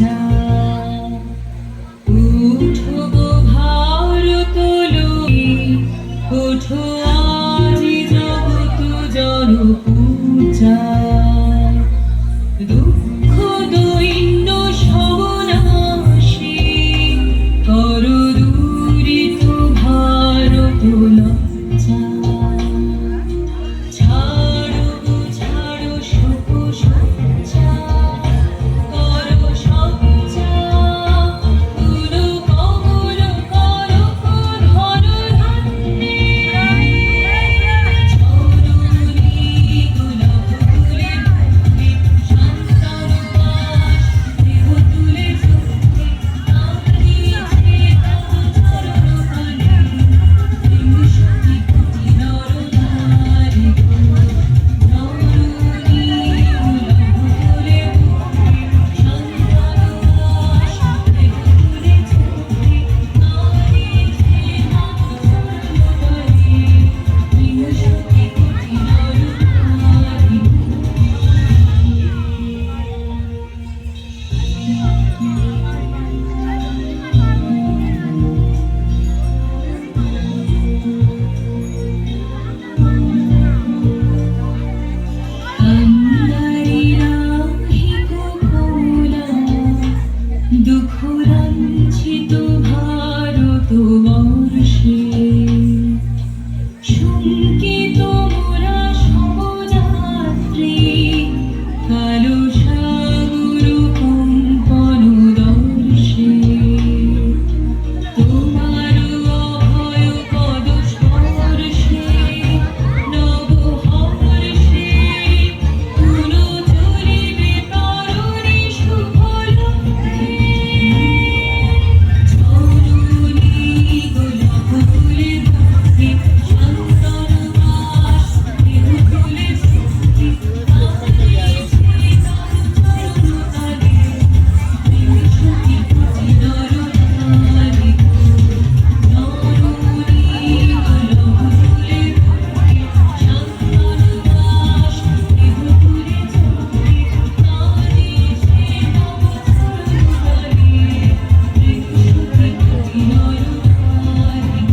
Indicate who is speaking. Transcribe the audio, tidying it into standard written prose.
Speaker 1: যা উঠো গো ভারত লই ওঠো আজি জগত জন পূজা দুঃখ দৈন্য সবনাশী কর দূরিত ভারত লজ্জা ছাড়ো গো ছাড়ো শোক সজ্জা করো সজ্জা তুলো কমল করো ধর ধান্যে চরণী গোলাপ তুলে বুকে শান্তর বাস দেহ তুলে চোখে নাড়িছে তব চরণ তলে বিংশতি কোটি নর নারী চরণী গোলাপ তুলে বুকে শান্তর বাস দেহ তুলে চোখে নাড়িছে তব চরণ তলে বিংশতি কোটি নর নারী কান্দারি রাহি গো কমলা দুঃখ লাঞ্ছিত ভারতবর্ষে শঙ্কিত মোরা সমযাত্রী কালো সাগর কম্পন দর্শে তোমার অভয় পদ স্পর্শে নব হর্ষে তুলো চলিবে তরুণী শুভলগ্নে চরণী গোলাপ তুলে বুকে শান্তর বাস দেহ তুলে চোখে নাড়িছে তব চরণ তলে বিংশতি কোটি নর নারী চরণী গোলাপ তুলে বুকে শান্তর বাস দেহ তুলে চোখে নাড়িছে তব চরণ তলে বিংশতি কোটি নর নারী